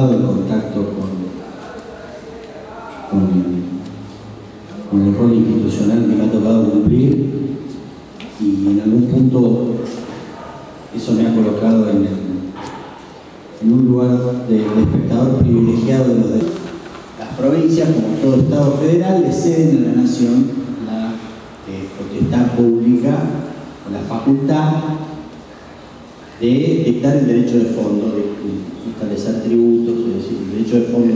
tratado el contacto con el rol institucional que me ha tocado cumplir, y en algún punto eso me ha colocado en un lugar de espectador privilegiado de los derechos. Las provincias, como todo Estado federal, le ceden a la Nación la potestad pública o la facultad de dictar el derecho de fondo, de establecer tributos, es decir, el derecho de fondo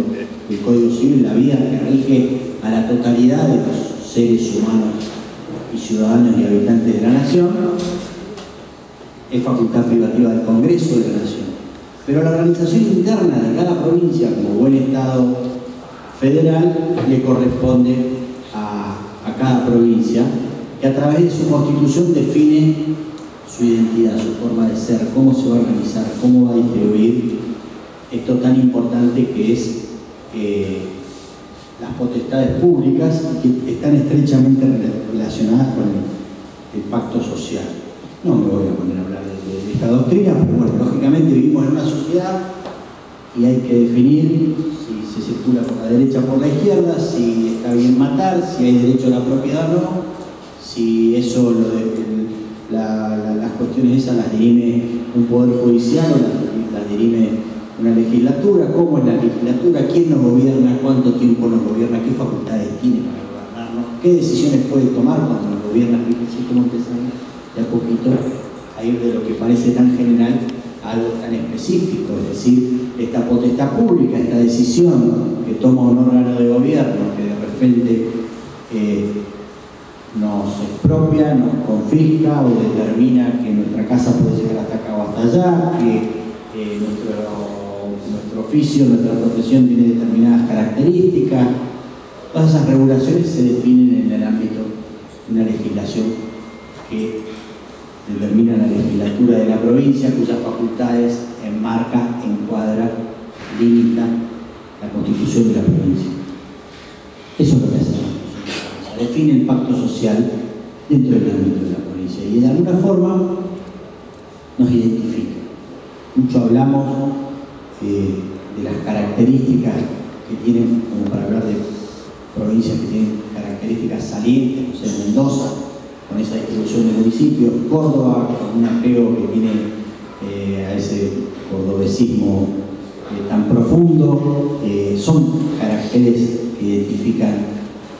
del Código Civil, la vida que rige a la totalidad de los seres humanos y ciudadanos y habitantes de la Nación, es facultad privativa del Congreso de la Nación. Pero la organización interna de cada provincia, como buen Estado federal, le corresponde a cada provincia, que a través de su constitución define su identidad, su forma de ser, cómo se va a organizar, cómo va a distribuir esto tan importante que es las potestades públicas, que están estrechamente relacionadas con el pacto social. No me voy a poner a hablar de esta doctrina, pero bueno, lógicamente vivimos en una sociedad y hay que definir si se circula por la derecha o por la izquierda, si está bien matar, si hay derecho a la propiedad o no, si eso, las cuestiones esas las dirime un poder judicial o las dirime una legislatura, cómo es la legislatura, quién nos gobierna, cuánto tiempo nos gobierna, qué facultades tiene para gobernarnos, qué decisiones puede tomar cuando nos gobierna, fíjense cómo empezamos de a poquito a ir de lo que parece tan general a algo tan específico, es decir, esta potestad pública, esta decisión que toma un órgano de gobierno que de repente nos expropia, nos confisca o determina que nuestra casa puede llegar hasta acá o hasta allá, que nuestro oficio, nuestra profesión tiene determinadas características. Todas esas regulaciones se definen en el ámbito de una legislación que determina la legislatura de la provincia, cuyas facultades enmarca, encuadra, limita la constitución de la provincia. Eso es lo que hace la provincia. Define el pacto social dentro del ámbito de la provincia y de alguna forma nos identifica. Mucho hablamos de las características que tienen, como para hablar de provincias que tienen características salientes, no sé, Mendoza, con esa distribución de municipios, Córdoba, con un apego que tiene a ese cordobesismo tan profundo, son caracteres que identifican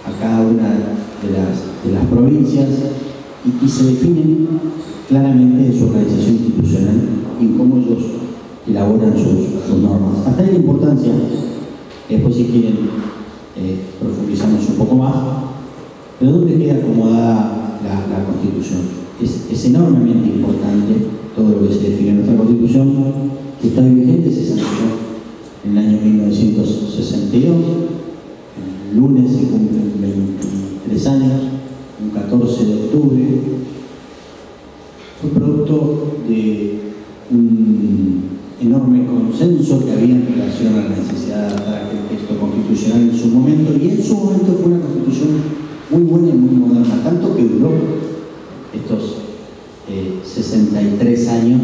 a cada una de las provincias y se definen claramente en su organización institucional y en cómo ellos elaboran sus normas. Hasta ahí la importancia, después si quieren profundizamos un poco más, pero ¿dónde queda acomodada la Constitución? Es enormemente importante todo lo que se define en nuestra Constitución, que está vigente, se sancionó en el año 1962, el lunes se cumplen 23 años, un 14 de octubre, fue producto de un enorme consenso que había en relación a la necesidad de adaptar aquel texto constitucional en su momento, y en su momento fue una constitución muy buena y muy moderna, tanto que duró estos 63 años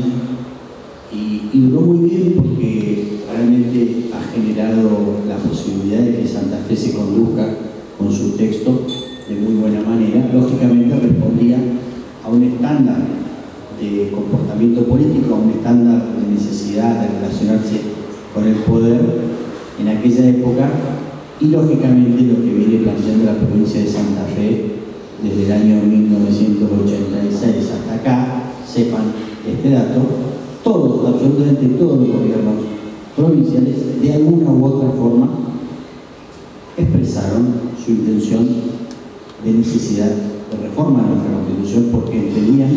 y duró muy bien porque realmente ha generado la posibilidad de que Santa Fe se conduzca con su texto de muy buena manera. Lógicamente respondía a un estándar de comportamiento político, a un estándar de necesidad de relacionarse con el poder en aquella época, y lógicamente lo que viene planteando la provincia de Santa Fe desde el año 1986 hasta acá, sepan este dato, todos, absolutamente todos los gobiernos provinciales de alguna u otra forma expresaron su intención de necesidad de reforma de nuestra Constitución porque entendían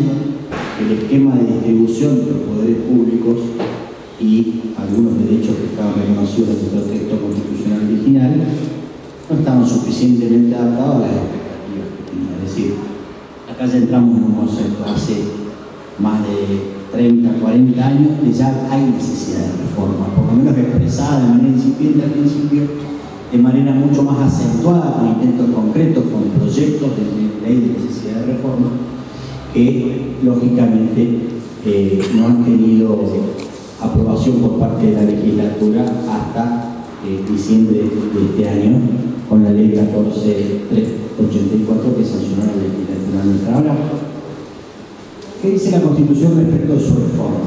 que el esquema de distribución de los poderes públicos y algunos derechos que estaban reconocidos en nuestro texto constitucional original no estaban suficientemente adaptados a las expectativas que tenían. Es decir, acá ya entramos en un concepto hace más de 30, 40 años que ya hay necesidad de reforma, por lo menos expresada de manera incipiente al principio, de manera mucho más acentuada, con intentos concretos, con proyectos de ley de necesidad de reforma, que lógicamente no han tenido aprobación por parte de la legislatura hasta diciembre de este año, con la ley 14.384 que sancionó la legislatura nuestra. Ahora, ¿qué dice la Constitución respecto de su reforma?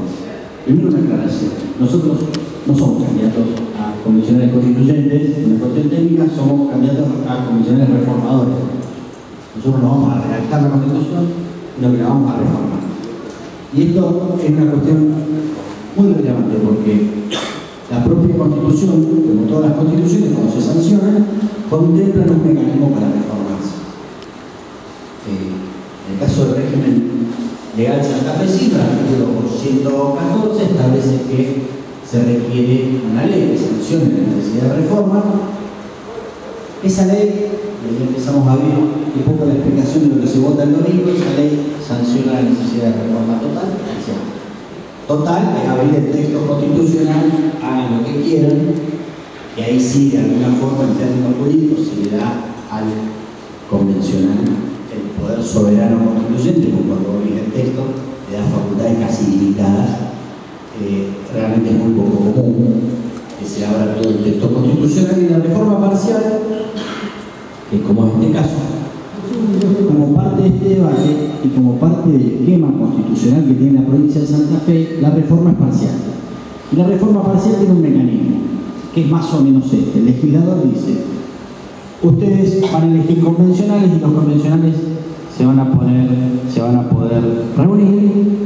Primero, una aclaración. Nosotros no somos candidatos a comisionales constituyentes, en una cuestión técnica somos candidatos a comisionales reformadores. Nosotros no vamos a redactar la Constitución, sino que la vamos a reformar. Y esto es una cuestión muy relevante porque la propia Constitución, como todas las constituciones, cuando se sancionan, contemplan un mecanismo para reformarse. En el caso del régimen legal santafesino, el artículo 114 establece que se requiere una ley que sancione la necesidad de reforma. Esa ley, y ahí empezamos a ver un poco la explicación de lo que se vota el domingo, esa ley sanciona la necesidad de reforma total y parcial. Total, es abrir el texto constitucional, hagan lo que quieran, y ahí sí, de alguna forma, en términos jurídicos, se le da al convencional el poder soberano constituyente, como cuando abrir el texto, le da facultades casi ilimitadas. Realmente es muy poco común que se abra todo el texto constitucional, y la reforma parcial, que como en este caso, como parte de este debate y como parte del esquema constitucional que tiene la provincia de Santa Fe, la reforma es parcial. Y la reforma parcial tiene un mecanismo, que es más o menos este. El legislador dice, ustedes van a elegir convencionales y los convencionales se van a poder reunir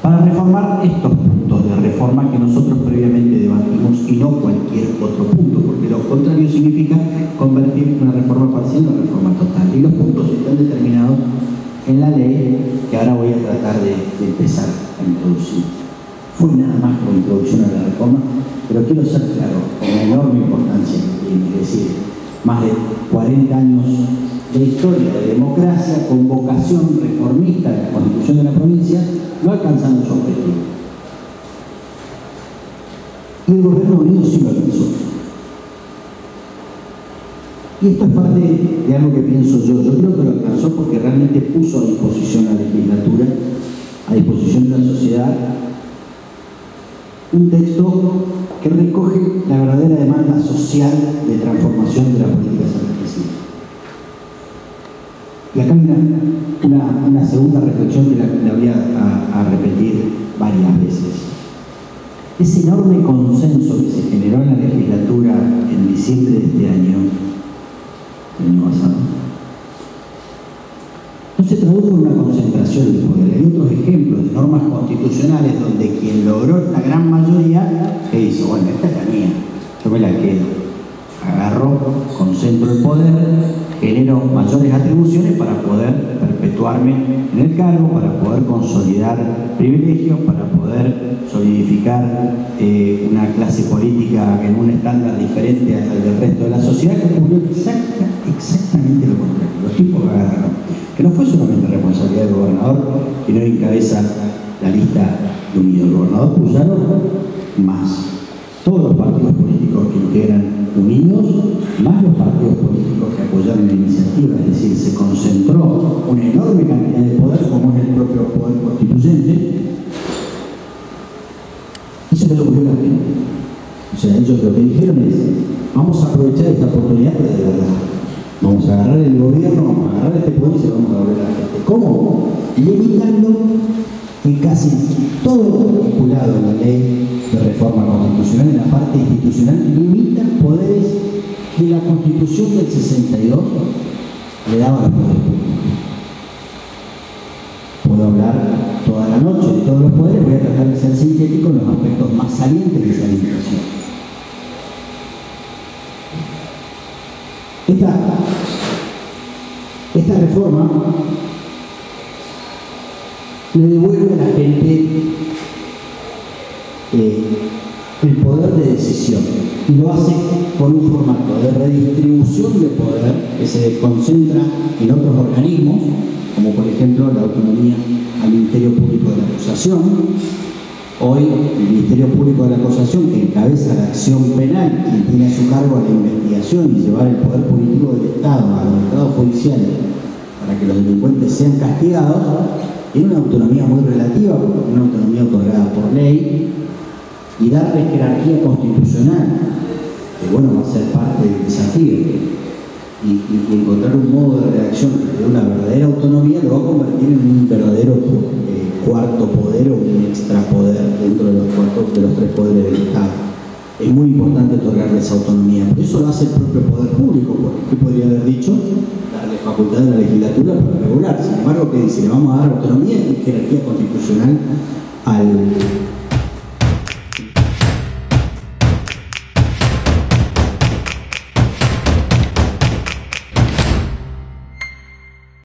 para reformar estos puntos de reforma que nosotros previamente debatimos y no cualquier otro punto, porque lo contrario significa convertir una reforma parcial en una reforma total. Y los puntos están determinados en la ley que ahora voy a tratar de empezar a introducir. Fue nada más como introducción a la reforma, pero quiero ser claro, con la enorme importancia que tiene, es decir, más de 40 años de historia de democracia con vocación reformista de la Constitución de la provincia, no alcanzando su objetivo. Y el Gobierno Unido sí lo alcanzó. Y esto es parte de algo que pienso yo. Yo creo que lo alcanzó porque realmente puso a disposición la legislatura, a disposición de la sociedad, un texto que recoge la verdadera demanda social de transformación de la política santafesina. Y acá hay una segunda reflexión que la voy a repetir varias veces. Ese enorme consenso que se generó en la legislatura en diciembre de este año, el año pasado, no se tradujo en una concentración de poder. Hay otros ejemplos de normas constitucionales donde quien logró la gran mayoría, que hizo, bueno, esta es la mía, yo me la quedo. Agarro, concentro el poder, genero mayores atribuciones para poder perpetuarme en el cargo, para poder consolidar privilegios, para poder solidificar una clase política en un estándar diferente al del resto de la sociedad, que ocurrió exactamente lo contrario. Los tipos agarraron, que no fue solamente responsabilidad del gobernador, que no encabeza la lista de Unido. El gobernador Puyaro, más todos los partidos políticos que integran Unidos, más los partidos políticos que apoyaron la iniciativa, es decir, se concentró una enorme cantidad de poder, como es el propio poder constituyente, y se les ocurrió la gente. O sea, ellos lo que dijeron es, vamos a aprovechar esta oportunidad, pero de verdad. Vamos a agarrar el gobierno, vamos a agarrar este poder y se lo vamos a volver a la gente. ¿Cómo? Limitando en casi todo lo estipulado en la ley de reforma constitucional, en la parte institucional, limita poderes que la Constitución del 62 le daba a los poderes públicos. Puedo hablar toda la noche de todos los poderes, voy a tratar de ser sintético en los aspectos más salientes de esa limitación. Esta reforma le devuelve a la gente el poder de decisión y lo hace con un formato de redistribución de poder que se concentra en otros organismos, como por ejemplo la autonomía al Ministerio Público de la Acusación. Hoy el Ministerio Público de la Acusación, que encabeza la acción penal y tiene a su cargo la investigación y llevar el poder político del Estado a los estados judiciales para que los delincuentes sean castigados, tiene una autonomía muy relativa, una autonomía otorgada por ley, y darle jerarquía constitucional, que bueno, va a ser parte del desafío, y encontrar un modo de redacción de una verdadera autonomía, lo va a convertir en un verdadero cuarto poder o un extrapoder dentro de los tres poderes del Estado. Es muy importante otorgarle esa autonomía, por eso lo hace el propio poder público, porque ¿qué podría haber dicho? Darle facultad a la legislatura para regular. Sin embargo, ¿qué dice? Le vamos a dar autonomía y jerarquía constitucional